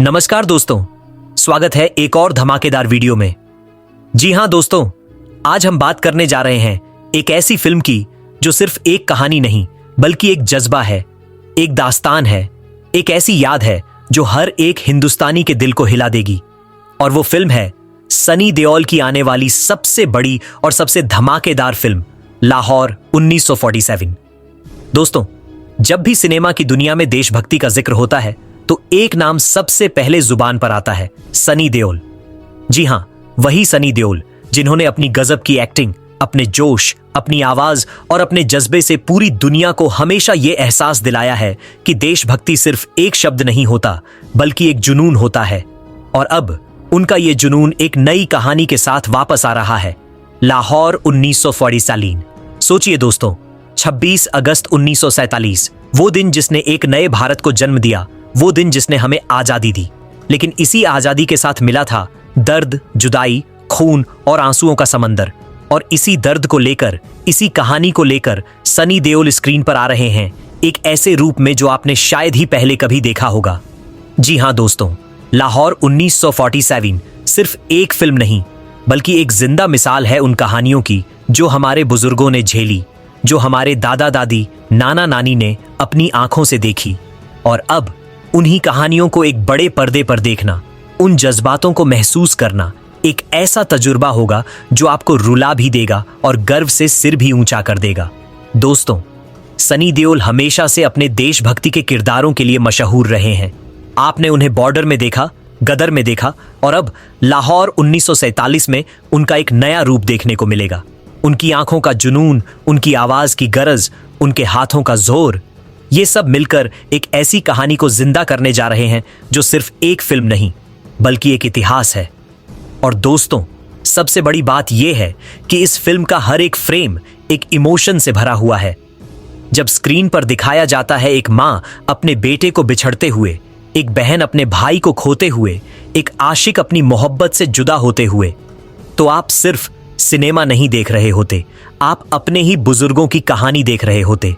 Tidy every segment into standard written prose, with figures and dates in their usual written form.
नमस्कार दोस्तों, स्वागत है एक और धमाकेदार वीडियो में। जी हां दोस्तों, आज हम बात करने जा रहे हैं एक ऐसी फिल्म की जो सिर्फ एक कहानी नहीं बल्कि एक जज्बा है, एक दास्तान है, एक ऐसी याद है जो हर एक हिंदुस्तानी के दिल को हिला देगी। और वो फिल्म है सनी देओल की आने वाली सबसे बड़ी और सबसे धमाकेदार फिल्म लाहौर 1947। दोस्तों, जब भी सिनेमा की दुनिया में देशभक्ति का जिक्र होता है तो एक नाम सबसे पहले जुबान पर आता है, सनी देओल। जी हां, वही सनी देओल जिन्होंने अपनी गजब की एक्टिंग, अपने जोश, अपनी आवाज और अपने जज्बे से पूरी दुनिया को हमेशा यह एहसास दिलाया है कि देशभक्ति सिर्फ एक शब्द नहीं होता बल्कि एक जुनून होता है। और अब उनका यह जुनून एक नई कहानी के साथ वापस आ रहा है, लाहौर 1947। सोचिए दोस्तों, 26 अगस्त 1947, वो दिन जिसने एक नए भारत को जन्म दिया, वो दिन जिसने हमें आजादी दी। लेकिन इसी आजादी के साथ मिला था दर्द, जुदाई, खून और आंसुओं का समंदर। और इसी दर्द को लेकर, इसी कहानी को लेकर सनी देओल स्क्रीन पर आ रहे हैं एक ऐसे रूप में जो आपने शायद ही पहले कभी देखा होगा। जी हां दोस्तों, लाहौर 1947 सिर्फ एक फिल्म नहीं बल्कि एक जिंदा मिसाल है उन कहानियों की जो हमारे बुजुर्गों ने झेली, जो हमारे दादा दादी, नाना नानी ने अपनी आंखों से देखी। और अब उन्हीं कहानियों को एक बड़े पर्दे पर देखना, उन जज्बातों को महसूस करना एक ऐसा तजुर्बा होगा जो आपको रुला भी देगा और गर्व से सिर भी ऊंचा कर देगा। दोस्तों, सनी देओल हमेशा से अपने देशभक्ति के किरदारों के लिए मशहूर रहे हैं। आपने उन्हें बॉर्डर में देखा, गदर में देखा और अब लाहौर 1947 में उनका एक नया रूप देखने को मिलेगा। उनकी आंखों का जुनून, उनकी आवाज की गरज, उनके हाथों का जोर, ये सब मिलकर एक ऐसी कहानी को जिंदा करने जा रहे हैं जो सिर्फ एक फिल्म नहीं बल्कि एक इतिहास है। और दोस्तों, सबसे बड़ी बात यह है कि इस फिल्म का हर एक फ्रेम एक इमोशन से भरा हुआ है। जब स्क्रीन पर दिखाया जाता है एक मां अपने बेटे को बिछड़ते हुए, एक बहन अपने भाई को खोते हुए, एक आशिक अपनी मोहब्बत से जुदा होते हुए, तो आप सिर्फ सिनेमा नहीं देख रहे होते, आप अपने ही बुजुर्गों की कहानी देख रहे होते।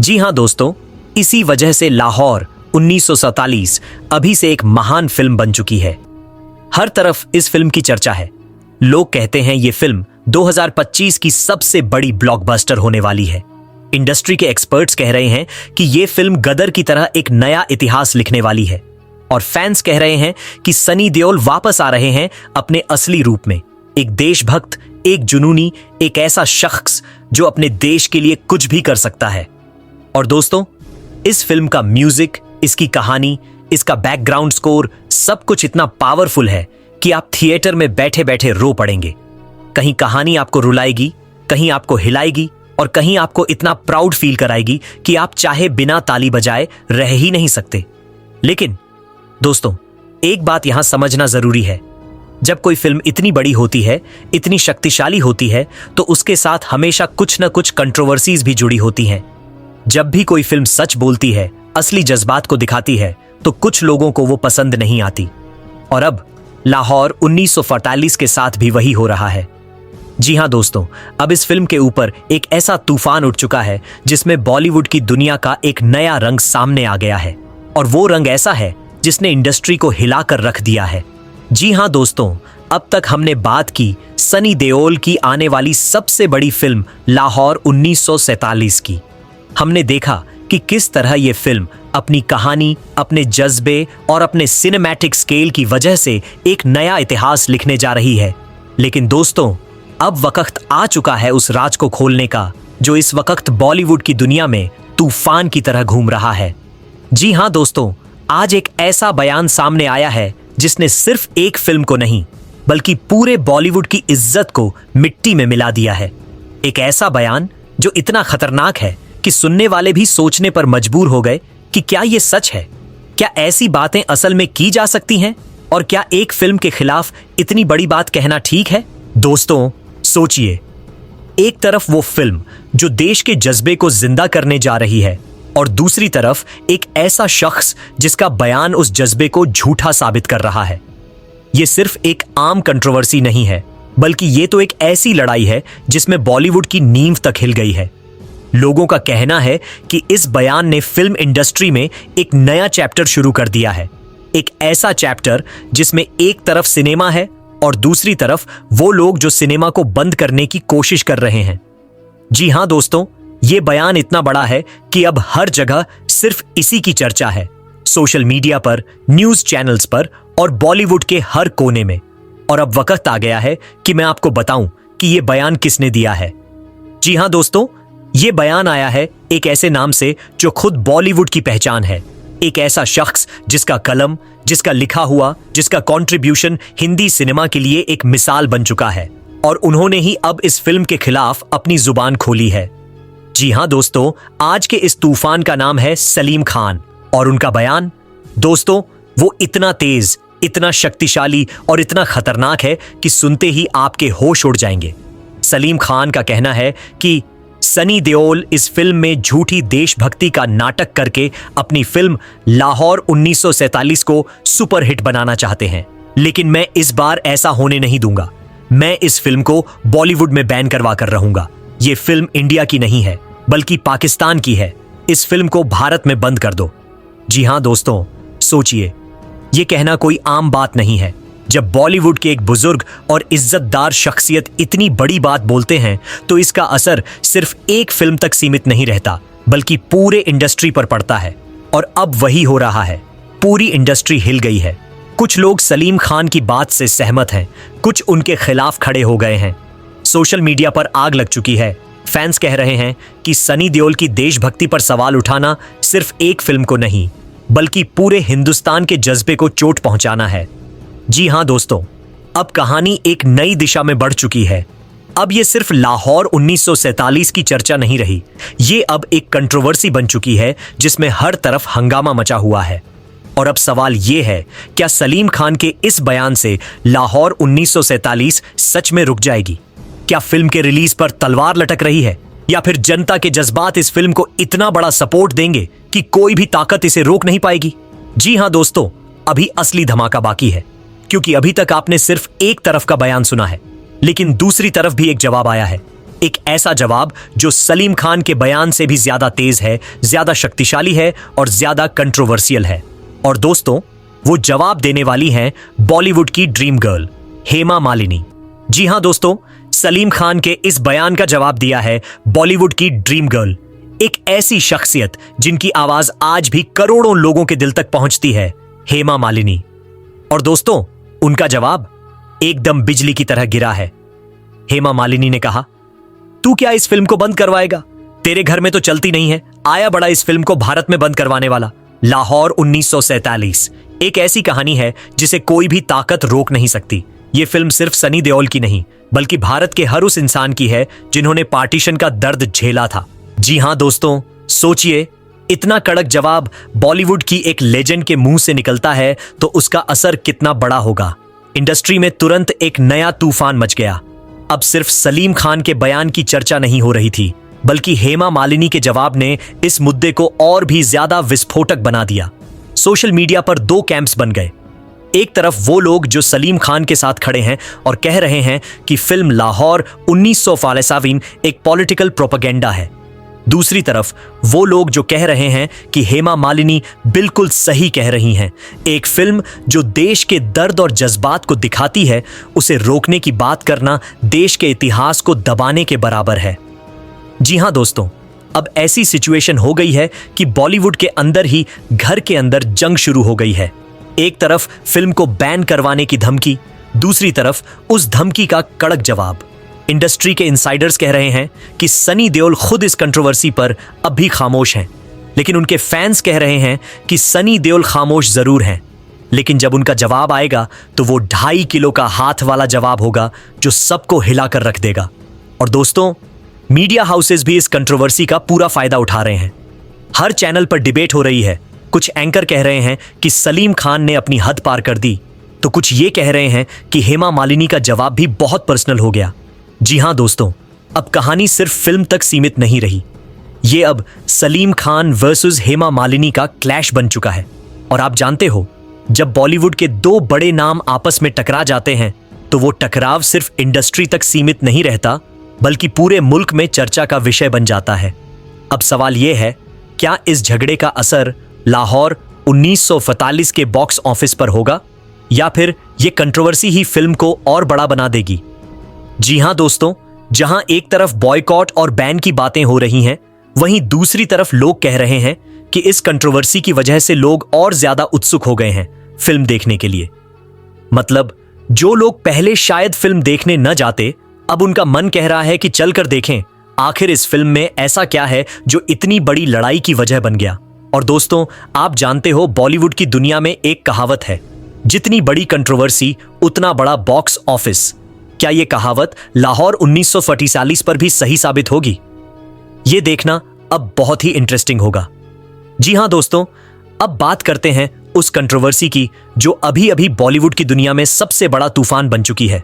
जी हां दोस्तों, इसी वजह से लाहौर 1947 अभी से एक महान फिल्म बन चुकी है। हर तरफ इस फिल्म की चर्चा है। लोग कहते हैं ये फिल्म 2025 की सबसे बड़ी ब्लॉकबस्टर होने वाली है। इंडस्ट्री के एक्सपर्ट्स कह रहे हैं कि ये फिल्म गदर की तरह एक नया इतिहास लिखने वाली है। और फैंस कह रहे हैं कि सनी देओल वापस आ रहे हैं अपने असली रूप में, एक देशभक्त, एक जुनूनी, एक ऐसा शख्स जो अपने देश के लिए कुछ भी कर सकता है। और दोस्तों, इस फिल्म का म्यूजिक, इसकी कहानी, इसका बैकग्राउंड स्कोर, सब कुछ इतना पावरफुल है कि आप थिएटर में बैठे बैठे रो पड़ेंगे। कहीं कहानी आपको रुलाएगी, कहीं आपको हिलाएगी और कहीं आपको इतना प्राउड फील कराएगी कि आप चाहे बिना ताली बजाए रह ही नहीं सकते। लेकिन दोस्तों, एक बात यहां समझना जरूरी है, जब कोई फिल्म इतनी बड़ी होती है, इतनी शक्तिशाली होती है, तो उसके साथ हमेशा कुछ न कुछ कंट्रोवर्सीज भी जुड़ी होती हैं। जब भी कोई फिल्म सच बोलती है, असली जज्बात को दिखाती है, तो कुछ लोगों को वो पसंद नहीं आती। और अब लाहौर 1947 के साथ भी वही हो रहा है। जी हां दोस्तों, अब इस फिल्म के ऊपर एक ऐसा तूफान उठ चुका है जिसमें बॉलीवुड की दुनिया का एक नया रंग सामने आ गया है। और वो रंग ऐसा है जिसने इंडस्ट्री को हिलाकर रख दिया है। जी हां दोस्तों, अब तक हमने बात की सनी देओल की आने वाली सबसे बड़ी फिल्म लाहौर 1947 की। हमने देखा कि किस तरह यह फिल्म अपनी कहानी, अपने जज्बे और अपने सिनेमैटिक स्केल की वजह से एक नया इतिहास लिखने जा रही है। लेकिन दोस्तों, अब वक्त आ चुका है उस राज को खोलने का जो इस वक्त बॉलीवुड की दुनिया में तूफान की तरह घूम रहा है। जी हां दोस्तों, आज एक ऐसा बयान सामने आया है जिसने सिर्फ एक फिल्म को नहीं बल्कि पूरे बॉलीवुड की इज्जत को मिट्टी में मिला दिया है। एक ऐसा बयान जो इतना खतरनाक है कि सुनने वाले भी सोचने पर मजबूर हो गए कि क्या यह सच है? क्या ऐसी बातें असल में की जा सकती हैं? और क्या एक फिल्म के खिलाफ इतनी बड़ी बात कहना ठीक है? दोस्तों, सोचिए, एक तरफ वो फिल्म जो देश के जज्बे को जिंदा करने जा रही है और दूसरी तरफ एक ऐसा शख्स जिसका बयान उस जज्बे को झूठा साबित कर रहा है। यह सिर्फ एक आम कंट्रोवर्सी नहीं है बल्कि ये तो एक ऐसी लड़ाई है जिसमें बॉलीवुड की नींव तक हिल गई है। लोगों का कहना है कि इस बयान ने फिल्म इंडस्ट्री में एक नया चैप्टर शुरू कर दिया है। एक ऐसा चैप्टर जिसमें एक तरफ सिनेमा है और दूसरी तरफ वो लोग जो सिनेमा को बंद करने की कोशिश कर रहे हैं। जी हां दोस्तों, ये बयान इतना बड़ा है कि अब हर जगह सिर्फ इसी की चर्चा है, सोशल मीडिया पर, न्यूज चैनल्स पर और बॉलीवुड के हर कोने में। और अब वक्त आ गया है कि मैं आपको बताऊं कि ये बयान किसने दिया है। जी हां दोस्तों, ये बयान आया है एक ऐसे नाम से जो खुद बॉलीवुड की पहचान है, एक ऐसा शख्स जिसका कलम, जिसका लिखा हुआ, जिसका कंट्रीब्यूशन हिंदी सिनेमा के लिए एक मिसाल बन चुका है। और उन्होंने ही अब इस फिल्म के खिलाफ अपनी जुबान खोली है। जी हां दोस्तों, आज के इस तूफान का नाम है सलीम खान। और उनका बयान दोस्तों, वो इतना तेज, इतना शक्तिशाली और इतना खतरनाक है कि सुनते ही आपके होश उड़ जाएंगे। सलीम खान का कहना है कि सनी देओल इस फिल्म में झूठी देशभक्ति का नाटक करके अपनी फिल्म लाहौर 1947 को सुपरहिट बनाना चाहते हैं, लेकिन मैं इस बार ऐसा होने नहीं दूंगा। मैं इस फिल्म को बॉलीवुड में बैन करवा कर रहूंगा। ये फिल्म इंडिया की नहीं है बल्कि पाकिस्तान की है। इस फिल्म को भारत में बंद कर दो। जी हां दोस्तों, सोचिए, ये कहना कोई आम बात नहीं है। जब बॉलीवुड के एक बुजुर्ग और इज्जतदार शख्सियत इतनी बड़ी बात बोलते हैं तो इसका असर सिर्फ एक फिल्म तक सीमित नहीं रहता बल्कि पूरे इंडस्ट्री पर पड़ता है। और अब वही हो रहा है, पूरी इंडस्ट्री हिल गई है। कुछ लोग सलीम खान की बात से सहमत हैं, कुछ उनके खिलाफ खड़े हो गए हैं। सोशल मीडिया पर आग लग चुकी है। फैंस कह रहे हैं कि सनी देओल की देशभक्ति पर सवाल उठाना सिर्फ एक फिल्म को नहीं बल्कि पूरे हिंदुस्तान के जज्बे को चोट पहुंचाना है। जी हां दोस्तों, अब कहानी एक नई दिशा में बढ़ चुकी है। अब ये सिर्फ लाहौर 1947 की चर्चा नहीं रही, ये अब एक कंट्रोवर्सी बन चुकी है जिसमें हर तरफ हंगामा मचा हुआ है। और अब सवाल ये है, क्या सलीम खान के इस बयान से लाहौर 1947 सच में रुक जाएगी? क्या फिल्म के रिलीज पर तलवार लटक रही है, या फिर जनता के जज्बात इस फिल्म को इतना बड़ा सपोर्ट देंगे कि कोई भी ताकत इसे रोक नहीं पाएगी? जी हां दोस्तों, अभी असली धमाका बाकी है, क्योंकि अभी तक आपने सिर्फ एक तरफ का बयान सुना है, लेकिन दूसरी तरफ भी एक जवाब आया है। एक ऐसा जवाब जो सलीम खान के बयान से भी ज्यादा तेज है, ज्यादा शक्तिशाली है और ज्यादा कंट्रोवर्शियल है। और दोस्तों, वो जवाब देने वाली हैं बॉलीवुड की ड्रीम गर्ल हेमा मालिनी। जी हां दोस्तों, सलीम खान के इस बयान का जवाब दिया है बॉलीवुड की ड्रीम गर्ल, एक ऐसी शख्सियत जिनकी आवाज आज भी करोड़ों लोगों के दिल तक पहुंचती है, हेमा मालिनी। और दोस्तों, उनका जवाब एकदम बिजली की तरह गिरा है। हेमा मालिनी ने कहा, तू क्या इस फिल्म को बंद करवाएगा? तेरे घर में तो चलती नहीं है, आया बड़ा इस फिल्म को भारत में बंद करवाने वाला। लाहौर 1947 एक ऐसी कहानी है जिसे कोई भी ताकत रोक नहीं सकती। ये फिल्म सिर्फ सनी देओल की नहीं बल्कि भारत के हर उस इंसान की है जिन्होंने पार्टीशन का दर्द झेला था। जी हां दोस्तों, सोचिए, इतना कड़क जवाब बॉलीवुड की एक लेजेंड के मुंह से निकलता है तो उसका असर कितना बड़ा होगा। इंडस्ट्री में तुरंत एक नया तूफान मच गया। अब सिर्फ सलीम खान के बयान की चर्चा नहीं हो रही थी, बल्कि हेमा मालिनी के जवाब ने इस मुद्दे को और भी ज्यादा विस्फोटक बना दिया। सोशल मीडिया पर दो कैंप्स बन गए। एक तरफ वो लोग जो सलीम खान के साथ खड़े हैं और कह रहे हैं कि फिल्म लाहौर 1947 एक पॉलिटिकल प्रोपेगेंडा है। दूसरी तरफ वो लोग जो कह रहे हैं कि हेमा मालिनी बिल्कुल सही कह रही हैं। एक फिल्म जो देश के दर्द और जज्बात को दिखाती है, उसे रोकने की बात करना देश के इतिहास को दबाने के बराबर है। जी हां दोस्तों, अब ऐसी सिचुएशन हो गई है कि बॉलीवुड के अंदर ही घर के अंदर जंग शुरू हो गई है। एक तरफ फिल्म को बैन करवाने की धमकी, दूसरी तरफ उस धमकी का कड़क जवाब। इंडस्ट्री के इनसाइडर्स कह रहे हैं कि सनी देओल खुद इस कंट्रोवर्सी पर अब भी खामोश हैं, लेकिन उनके फैंस कह रहे हैं कि सनी देओल खामोश जरूर हैं, लेकिन जब उनका जवाब आएगा तो वो 2.5 किलो का हाथ वाला जवाब होगा जो सबको हिलाकर रख देगा। और दोस्तों, मीडिया हाउसेस भी इस कंट्रोवर्सी का पूरा फायदा उठा रहे हैं। हर चैनल पर डिबेट हो रही है। कुछ एंकर कह रहे हैं कि सलीम खान ने अपनी हद पार कर दी, तो कुछ ये कह रहे हैं कि हेमा मालिनी का जवाब भी बहुत पर्सनल हो गया। जी हां दोस्तों, अब कहानी सिर्फ फिल्म तक सीमित नहीं रही, ये अब सलीम खान वर्सेस हेमा मालिनी का क्लैश बन चुका है। और आप जानते हो, जब बॉलीवुड के दो बड़े नाम आपस में टकरा जाते हैं तो वो टकराव सिर्फ इंडस्ट्री तक सीमित नहीं रहता बल्कि पूरे मुल्क में चर्चा का विषय बन जाता है। अब सवाल यह है, क्या इस झगड़े का असर लाहौर 1945 के बॉक्स ऑफिस पर होगा, या फिर यह कंट्रोवर्सी ही फिल्म को और बड़ा बना देगी? जी हां दोस्तों, जहां एक तरफ बॉयकॉट और बैन की बातें हो रही हैं, वहीं दूसरी तरफ लोग कह रहे हैं कि इस कंट्रोवर्सी की वजह से लोग और ज्यादा उत्सुक हो गए हैं फिल्म देखने के लिए। मतलब जो लोग पहले शायद फिल्म देखने न जाते, अब उनका मन कह रहा है कि चलकर देखें आखिर इस फिल्म में ऐसा क्या है जो इतनी बड़ी लड़ाई की वजह बन गया। और दोस्तों, आप जानते हो बॉलीवुड की दुनिया में एक कहावत है, जितनी बड़ी कंट्रोवर्सी उतना बड़ा बॉक्स ऑफिस। क्या यह कहावत लाहौर 1945 पर भी सही साबित होगी? यह देखना अब बहुत ही इंटरेस्टिंग होगा। जी हां दोस्तों, अब बात करते हैं उस कंट्रोवर्सी की जो अभी अभी बॉलीवुड की दुनिया में सबसे बड़ा तूफान बन चुकी है।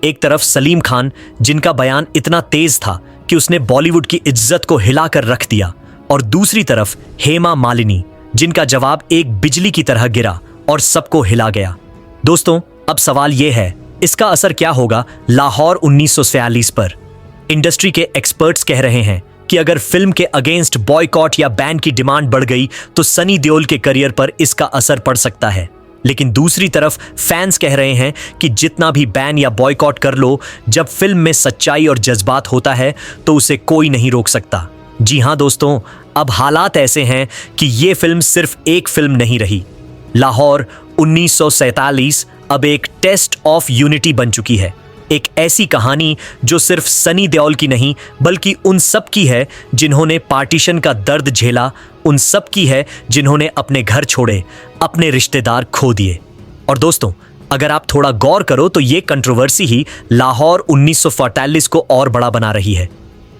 एक तरफ सलीम खान, जिनका बयान इतना तेज था कि उसने बॉलीवुड की इज्जत को हिलाकर रख दिया, और दूसरी तरफ हेमा मालिनी, जिनका जवाब एक बिजली की तरह गिरा और सबको हिला गया। दोस्तों, अब सवाल यह है, इसका असर क्या होगा लाहौर 1946 पर? इंडस्ट्री के एक्सपर्ट्स कह रहे हैं कि अगर फिल्म के अगेंस्ट बॉयकॉट या बैन की डिमांड बढ़ गई तो सनी देओल के करियर पर इसका असर पड़ सकता है। लेकिन दूसरी तरफ फैंस कह रहे हैं कि जितना भी बैन या बॉयकॉट कर लो, जब फिल्म में सच्चाई और जज्बात होता है तो उसे कोई नहीं रोक सकता। जी हां दोस्तों, अब हालात ऐसे हैं कि ये फिल्म सिर्फ एक फिल्म नहीं रही। लाहौर 1947 अब एक टेस्ट ऑफ यूनिटी बन चुकी है। एक ऐसी कहानी जो सिर्फ सनी देओल की नहीं, बल्कि उन सब की है जिन्होंने पार्टीशन का दर्द झेला, उन सब की है जिन्होंने अपने घर छोड़े, अपने रिश्तेदार खो दिए। और दोस्तों, अगर आप थोड़ा गौर करो तो ये कंट्रोवर्सी ही लाहौर 1945 को और बड़ा बना रही है।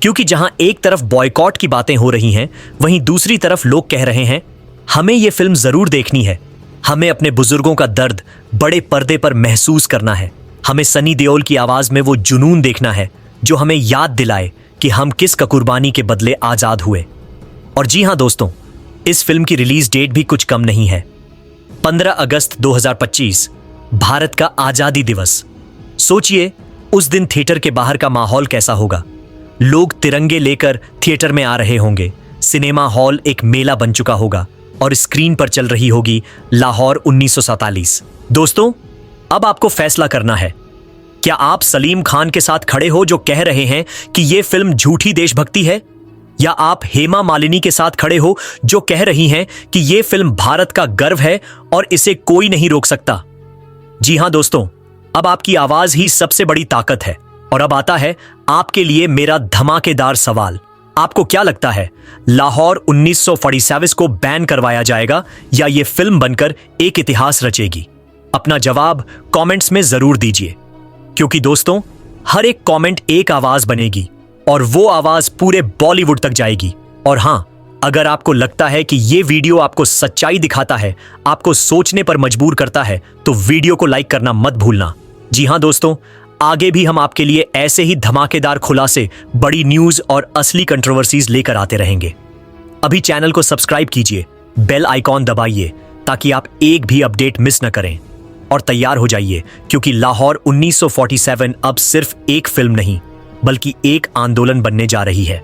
क्योंकि जहां एक तरफ बॉयकॉट की बातें हो रही हैं, वहीं दूसरी तरफ लोग कह रहे हैं हमें ये फिल्म जरूर देखनी है, हमें अपने बुजुर्गों का दर्द बड़े पर्दे पर महसूस करना है, हमें सनी देओल की आवाज में वो जुनून देखना है जो हमें याद दिलाए कि हम किस का कुर्बानी के बदले आजाद हुए। और जी हां दोस्तों, इस फिल्म की रिलीज डेट भी कुछ कम नहीं है, 15 अगस्त 2025, भारत का आजादी दिवस। सोचिए उस दिन थिएटर के बाहर का माहौल कैसा होगा। लोग तिरंगे लेकर थिएटर में आ रहे होंगे, सिनेमा हॉल एक मेला बन चुका होगा और स्क्रीन पर चल रही होगी लाहौर 1947। दोस्तों, अब आपको फैसला करना है, क्या आप सलीम खान के साथ खड़े हो जो कह रहे हैं कि यह फिल्म झूठी देशभक्ति है, या आप हेमा मालिनी के साथ खड़े हो जो कह रही हैं कि यह फिल्म भारत का गर्व है और इसे कोई नहीं रोक सकता? जी हां दोस्तों, अब आपकी आवाज ही सबसे बड़ी ताकत है। और अब आता है आपके लिए मेरा धमाकेदार सवाल। आपको क्या लगता है, लाहौर 1947 को बैन करवाया जाएगा या यह फिल्म बनकर एक इतिहास रचेगी? अपना जवाब कमेंट्स में जरूर दीजिए, क्योंकि दोस्तों, हर एक कमेंट एक आवाज बनेगी और वो आवाज पूरे बॉलीवुड तक जाएगी। और हां, अगर आपको लगता है कि ये वीडियो आपको सच्चाई दिखाता है, आपको सोचने पर मजबूर करता है, तो वीडियो को लाइक करना मत भूलना। जी हां दोस्तों, आगे भी हम आपके लिए ऐसे ही धमाकेदार खुलासे, बड़ी न्यूज और असली कंट्रोवर्सीज लेकर आते रहेंगे। अभी चैनल को सब्सक्राइब कीजिए, बेल आइकॉन दबाइए ताकि आप एक भी अपडेट मिस न करें। और तैयार हो जाइए, क्योंकि लाहौर 1947 अब सिर्फ एक फिल्म नहीं, बल्कि एक आंदोलन बनने जा रही है।